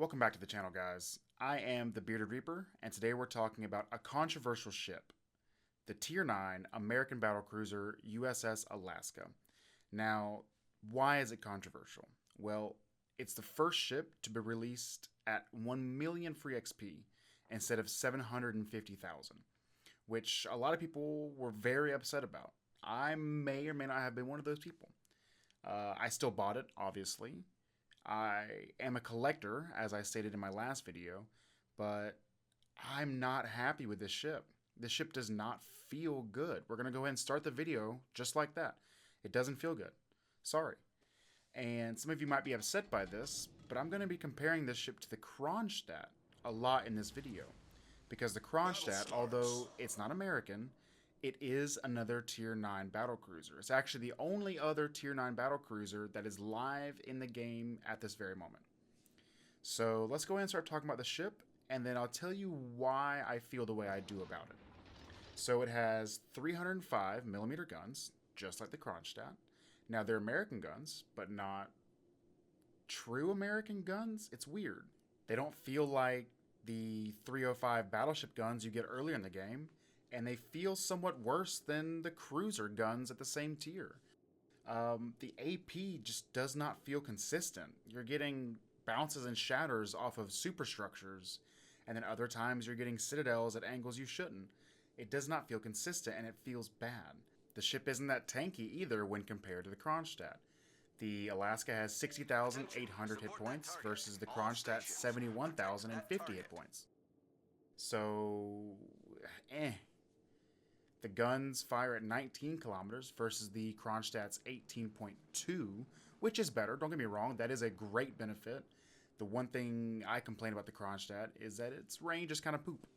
Welcome back to the channel, guys. I am the Bearded Reaper, and today we're talking about a controversial ship, the Tier 9 American Battlecruiser USS Alaska. Now, why is it controversial? Well, it's the first ship to be released at 1 million free XP instead of 750,000, which a lot of people were very upset about. I may or may not have been one of those people. I still bought it, obviously. I am a collector, as I stated in my last video, but I'm not happy with this ship. This ship does not feel good. We're going to go ahead and start the video just like that. It doesn't feel good. Sorry. And some of you might be upset by this, but I'm going to be comparing this ship to the Kronstadt a lot in this video. Because the Kronstadt, although it's not American, it is another Tier 9 battlecruiser. It's actually the only other Tier 9 battlecruiser that is live in the game at this very moment. So let's go ahead and start talking about the ship, and then I'll tell you why I feel the way I do about it. So it has 305mm guns, just like the Kronstadt. Now they're American guns, but not true American guns. It's weird. They don't feel like the 305 battleship guns you get earlier in the game, and they feel somewhat worse than the cruiser guns at the same tier. The AP just does not feel consistent. You're getting bounces and shatters off of superstructures, and then other times you're getting citadels at angles you shouldn't. It does not feel consistent, and it feels bad. The ship isn't that tanky either when compared to the Kronstadt. The Alaska has 60,800 hit points versus the Kronstadt's 71,050 hit points. So, The guns fire at 19 kilometers versus the Kronstadt's 18.2, which is better. Don't get me wrong, that is a great benefit. The one thing I complain about the Kronstadt is that its range is kind of poop.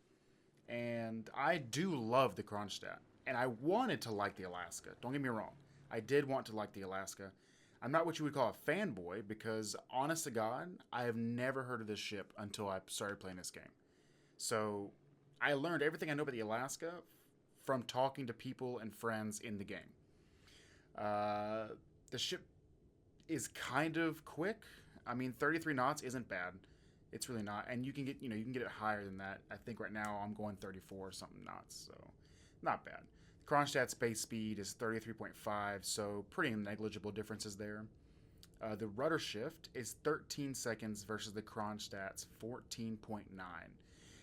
And I do love the Kronstadt, and I wanted to like the Alaska. Don't get me wrong, I did want to like the Alaska. I'm not what you would call a fanboy because, honest to God, I have never heard of this ship until I started playing this game. So I learned everything I know about the Alaska from talking to people and friends in the game. The ship is kind of quick. I mean, 33 knots isn't bad. It's really not, and you can get you can get it higher than that. I think right now I'm going 34 or something knots, so not bad. The Kronstadt's base speed is 33.5, so pretty negligible differences there. The rudder shift is 13 seconds versus the Kronstadt's 14.9.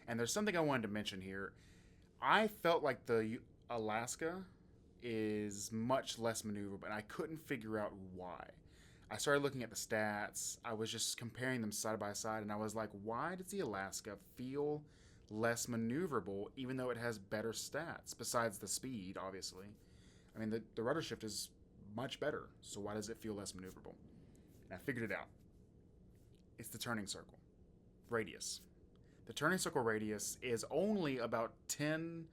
And there's something I wanted to mention here. I felt like the Alaska is much less maneuverable, and I couldn't figure out why. I started looking at the stats. I was just comparing them side by side, and I was like, why does the Alaska feel less maneuverable even though it has better stats, besides the speed, obviously? I mean, the rudder shift is much better, so why does it feel less maneuverable? And I figured it out. It's the turning circle radius. The turning circle radius is only about 10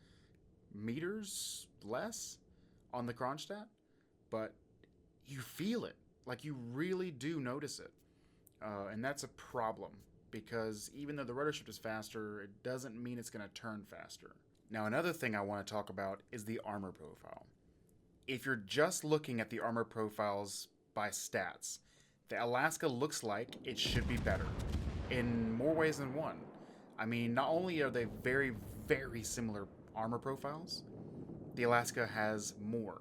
meters less on the Kronstadt, but you feel it. Like, you really do notice it. And that's a problem, because even though the rudder shift is faster, it doesn't mean it's going to turn faster. Now, another thing I want to talk about is the armor profile. If you're just looking at the armor profiles by stats, the Alaska looks like it should be better in more ways than one. I mean, not only are they very, very similar armor profiles, the Alaska has more.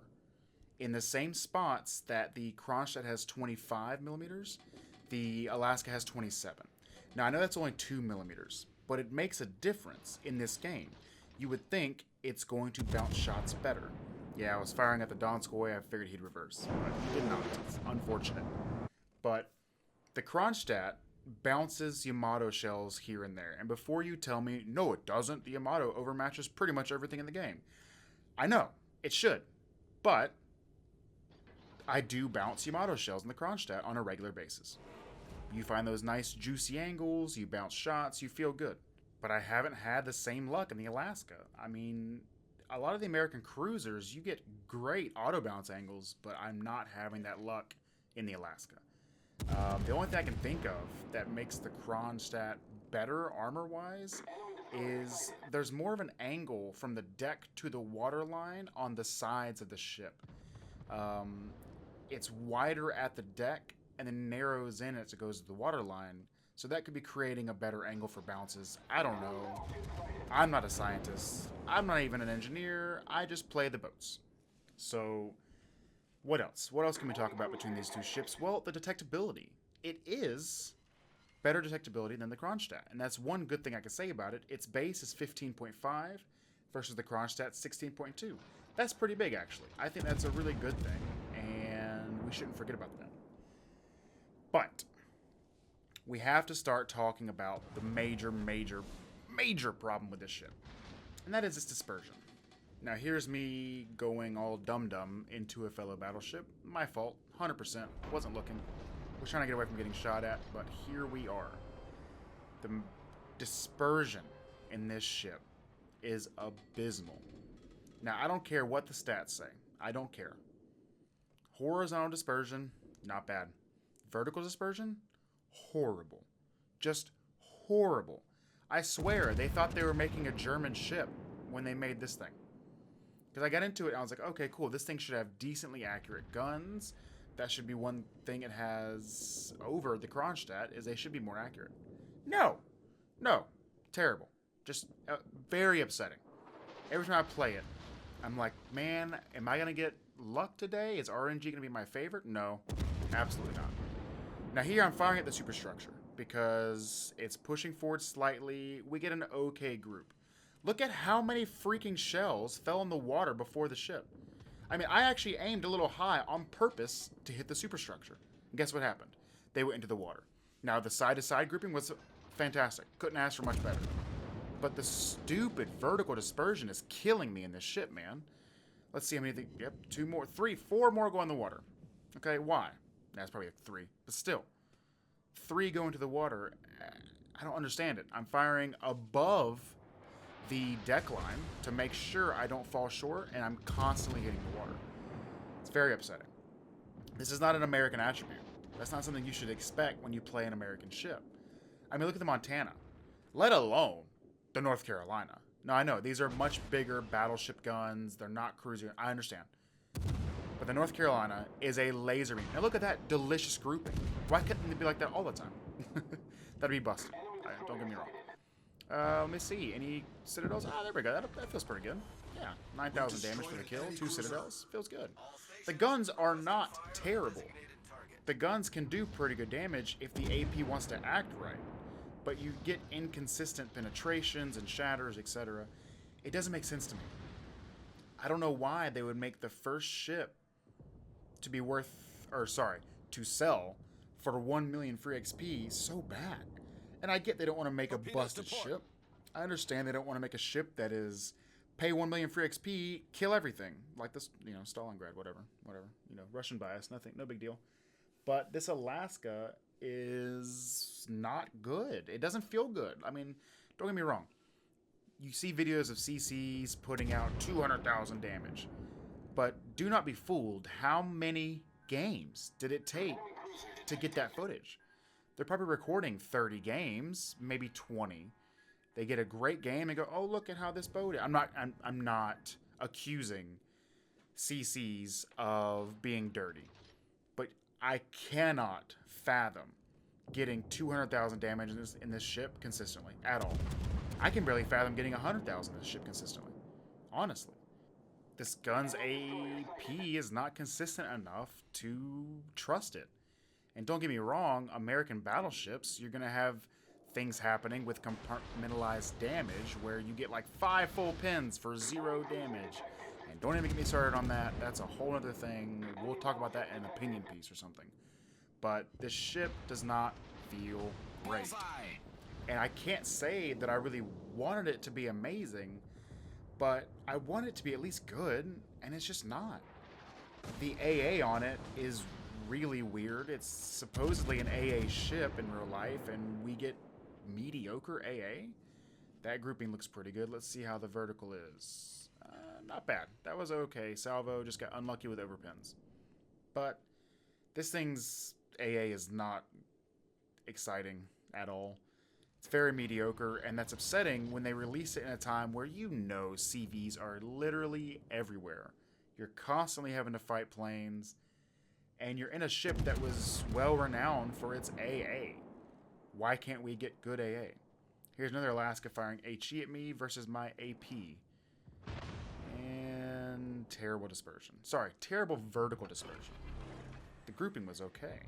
In the same spots that the Kronstadt has 25 millimeters, the Alaska has 27. Now, I know that's only 2 millimeters, but it makes a difference in this game. You would think it's going to bounce shots better. Yeah, I was firing at the Donskoy, I figured he'd reverse, but he did not. It's unfortunate. But the Kronstadt bounces Yamato shells here and there, and before you tell me, no it doesn't, the Yamato overmatches pretty much everything in the game. I know, it should, but I do bounce Yamato shells in the Kronstadt on a regular basis. You find those nice juicy angles, you bounce shots, you feel good. But I haven't had the same luck in the Alaska. I mean, a lot of the American cruisers, you get great auto bounce angles, but I'm not having that luck in the Alaska. The only thing I can think of that makes the Kronstadt better armor-wise is there's more of an angle from the deck to the waterline on the sides of the ship. It's wider at the deck and then narrows in as it goes to the waterline, So that could be creating a better angle for bounces. I don't know. I'm not a scientist. I'm not even an engineer. I just play the boats. So what else? What else can we talk about between these two ships? Well, the detectability. It is better detectability than the Kronstadt. And that's one good thing I can say about it. Its base is 15.5 versus the Kronstadt 16.2. That's pretty big, actually. I think that's a really good thing, and we shouldn't forget about that. But we have to start talking about the major problem with this ship, and that is its dispersion. Now, here's me going all dum-dum into a fellow battleship. My fault, 100%. Wasn't looking. Was trying to get away from getting shot at, but here we are. The dispersion in this ship is abysmal. Now, I don't care what the stats say. I don't care. Horizontal dispersion, not bad. Vertical dispersion, horrible. Just horrible. I swear, they thought they were making a German ship when they made this thing. Because I got into it and I was like, okay, cool, this thing should have decently accurate guns. That should be one thing it has over the Kronstadt, is they should be more accurate. No. Terrible. Just very upsetting. Every time I play it, I'm like, man, am I going to get luck today? Is RNG going to be my favorite? No, absolutely not. Now here I'm firing at the superstructure because it's pushing forward slightly. We get an okay group. Look at how many freaking shells fell in the water before the ship. I mean, I actually aimed a little high on purpose to hit the superstructure. And guess what happened? They went into the water. Now, the side-to-side grouping was fantastic. Couldn't ask for much better. But the stupid vertical dispersion is killing me in this ship, man. Let's see how many. Yep, 2 more. 3, 4 more go in the water. Okay, why? That's probably 3. But still. 3 go into the water. I don't understand it. I'm firing above the deck line to make sure I don't fall short, and I'm constantly hitting the water. It's very upsetting. This is not an American attribute. That's not something you should expect when you play an American ship. I mean, look at the Montana. Let alone the North Carolina. Now, I know, these are much bigger battleship guns. They're not cruiser. I understand. But the North Carolina is a laser beam. And look at that delicious grouping. Why couldn't it be like that all the time? That'd be busted. Don't get me wrong. Let me see. Any citadels? Ah, there we go. That feels pretty good. Yeah, 9,000 damage for the kill. 2 citadels. Feels good. The guns are not terrible. The guns can do pretty good damage if the AP wants to act right. But you get inconsistent penetrations and shatters, etc. It doesn't make sense to me. I don't know why they would make the first ship to be worth, to sell for 1 million free XP so bad. And I get they don't want to make a busted ship. I understand they don't want to make a ship that is pay 1 million free XP, kill everything. Like this, Stalingrad, whatever. Russian bias, nothing, no big deal. But this Alaska is not good. It doesn't feel good. I mean, don't get me wrong. You see videos of CCs putting out 200,000 damage. But do not be fooled. How many games did it take to get that footage? They're probably recording 30 games, maybe 20. They get a great game and go, "Oh, look at how this boat is." I'm not accusing CCs of being dirty, but I cannot fathom getting 200,000 damage in this ship consistently at all. I can barely fathom getting 100,000 in this ship consistently. Honestly, this gun's AP is not consistent enough to trust it. And don't get me wrong, American battleships, you're going to have things happening with compartmentalized damage where you get like 5 full pins for 0 damage. And don't even get me started on that. That's a whole other thing. We'll talk about that in an opinion piece or something. But this ship does not feel great. And I can't say that I really wanted it to be amazing, but I want it to be at least good, and it's just not. The AA on it is really weird. It's supposedly an AA ship in real life, and we get mediocre AA. That grouping looks pretty good. Let's see how the vertical is. Not bad. That was okay. Salvo just got unlucky with overpins. But this thing's AA is not exciting at all. It's very mediocre, and that's upsetting when they release it in a time where CVs are literally everywhere. You're constantly having to fight planes, and you're in a ship that was well renowned for its AA. Why can't we get good AA? Here's another Alaska firing HE at me versus my AP. And terrible dispersion. Sorry, terrible vertical dispersion. The grouping was okay.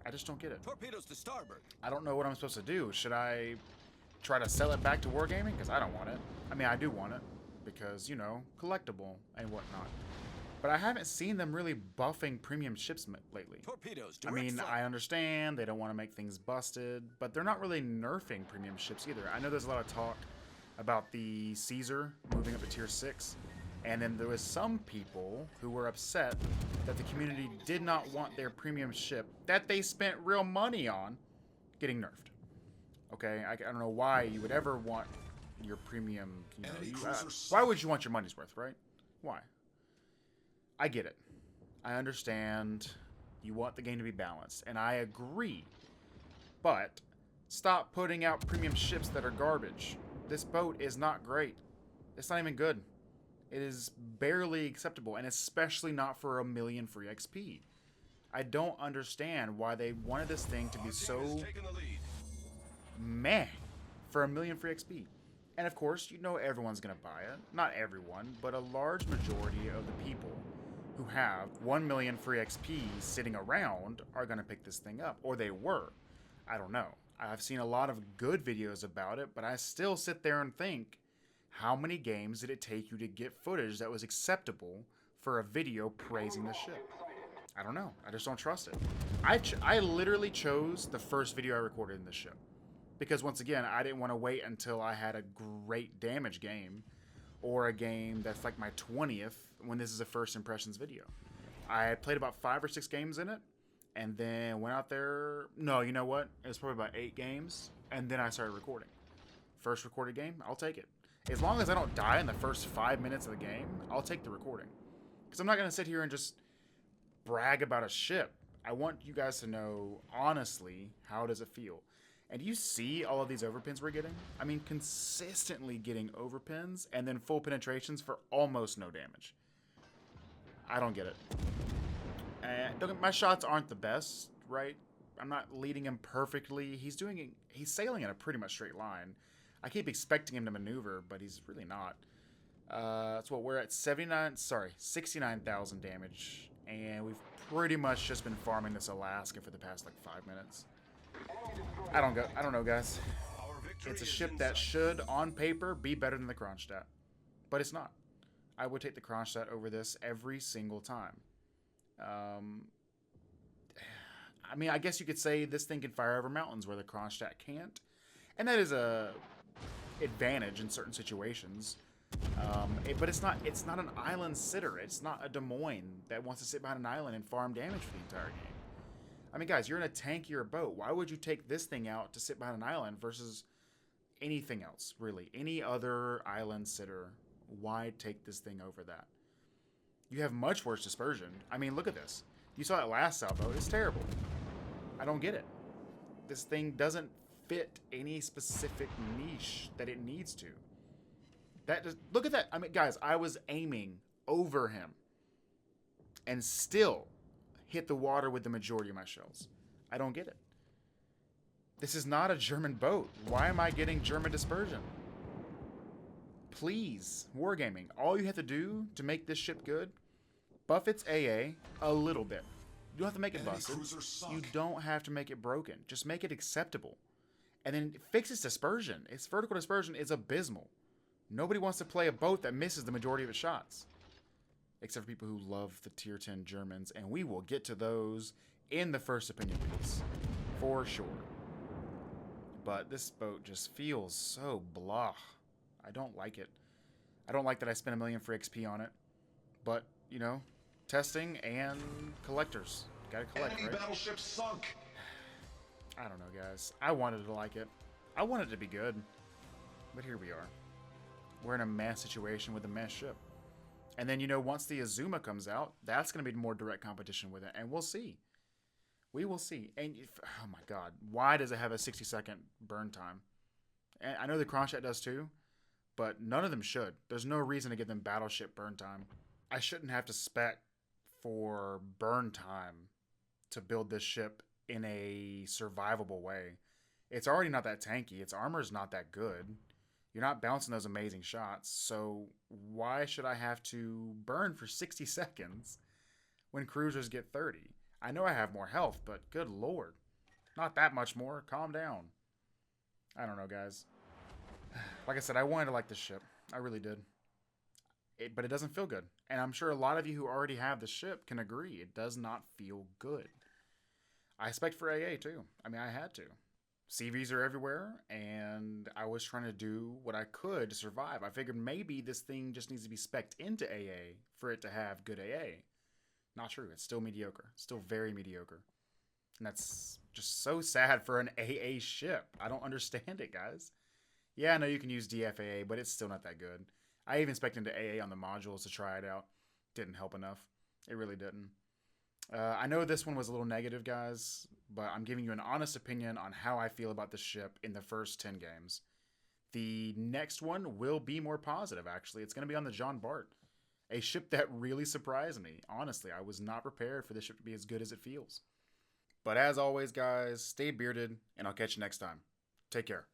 I just don't get it. Torpedoes to starboard. I don't know what I'm supposed to do. Should I try to sell it back to Wargaming? Because I don't want it. I mean, I do want it. Because, you know, collectible and whatnot. But I haven't seen them really buffing premium ships lately. Torpedoes, I mean, I understand they don't want to make things busted, but they're not really nerfing premium ships either. I know there's a lot of talk about the Caesar moving up to tier 6, and then there was some people who were upset that the community did not want their premium ship that they spent real money on getting nerfed. Okay, I don't know why you would ever want your premium, you know, why would you want your money's worth, right? Why? I get it. I understand you want the game to be balanced, and I agree. But stop putting out premium ships that are garbage. This boat is not great. It's not even good. It is barely acceptable, and especially not for 1 million free XP. I don't understand why they wanted this thing to be so meh for 1 million free XP. And of course, you know everyone's going to buy it. Not everyone, but a large majority of the people who have 1 million free XP sitting around are going to pick this thing up. Or they were. I don't know. I've seen a lot of good videos about it, but I still sit there and think, how many games did it take you to get footage that was acceptable for a video praising the ship? I don't know. I just don't trust it. I literally chose the first video I recorded in this ship. Because once again, I didn't want to wait until I had a great damage game or a game that's like my 20th when this is a first impressions video. I played about 5 or 6 games in it and then went out there. No, you know what? It was probably about 8 games and then I started recording. First recorded game, I'll take it. As long as I don't die in the first 5 minutes of the game, I'll take the recording. Because I'm not going to sit here and just brag about a ship. I want you guys to know, honestly, how does it feel? And do you see all of these overpins we're getting? I mean, consistently getting overpins and then full penetrations for almost no damage. I don't get it. My shots aren't the best, right? I'm not leading him perfectly. He's sailing in a pretty much straight line. I keep expecting him to maneuver, but he's really not. That's what we're at 69,000 damage. And we've pretty much just been farming this Alaska for the past like 5 minutes. I don't know, guys. It's a ship that should, on paper, be better than the Kronstadt. But it's not. I would take the Kronstadt over this every single time. I mean, I guess you could say this thing can fire over mountains where the Kronstadt can't. And that is a advantage in certain situations. But it's not an island sitter. It's not a Des Moines that wants to sit behind an island and farm damage for the entire game. I mean, guys, you're in a tankier boat. Why would you take this thing out to sit behind an island versus anything else, really? Any other island sitter, why take this thing over that? You have much worse dispersion. I mean, look at this. You saw that last sailboat. It's terrible. I don't get it. This thing doesn't fit any specific niche that it needs to. Look at that. I mean, guys, I was aiming over him and still hit the water with the majority of my shells. I don't get it. This is not a German boat. Why am I getting German dispersion? Please, Wargaming, all you have to do to make this ship good, buff its AA a little bit. You don't have to make it busted. You don't have to make it broken. Just make it acceptable. And then fix its dispersion. Its vertical dispersion is abysmal. Nobody wants to play a boat that misses the majority of its shots. Except for people who love the tier 10 Germans, and we will get to those in the first opinion piece, for sure. But this boat just feels so blah. I don't like it. I don't like that I spent 1 million for XP on it. But, you know, testing and collectors. Gotta collect, right? Battleship sunk. I don't know, guys. I wanted to like it. I wanted it to be good. But here we are. We're in a mess situation with a mess ship. And then, you know, once the Azuma comes out, that's going to be more direct competition with it. And we'll see. We will see. And, oh my God, why does it have a 60-second burn time? And I know the Kronstadt does too, but none of them should. There's no reason to give them battleship burn time. I shouldn't have to spec for burn time to build this ship in a survivable way. It's already not that tanky. Its armor's not that good. You're not bouncing those amazing shots. So why should I have to burn for 60 seconds when cruisers get 30? I know I have more health, but good lord. Not that much more. Calm down. I don't know, guys. Like I said, I wanted to like this ship. I really did. But it doesn't feel good. And I'm sure a lot of you who already have the ship can agree. It does not feel good. I expect for AA too. I mean, I had to. CVs are everywhere, and I was trying to do what I could to survive. I figured maybe this thing just needs to be specced into AA for it to have good AA. Not true. It's still mediocre. Still very mediocre. And that's just so sad for an AA ship. I don't understand it, guys. Yeah, I know you can use DFAA, but it's still not that good. I even spec'd into AA on the modules to try it out. Didn't help enough. It really didn't. I know this one was a little negative, guys, but I'm giving you an honest opinion on how I feel about this ship in the first 10 games. The next one will be more positive, actually. It's going to be on the John Bart, a ship that really surprised me. Honestly, I was not prepared for this ship to be as good as it feels. But as always, guys, stay bearded, and I'll catch you next time. Take care.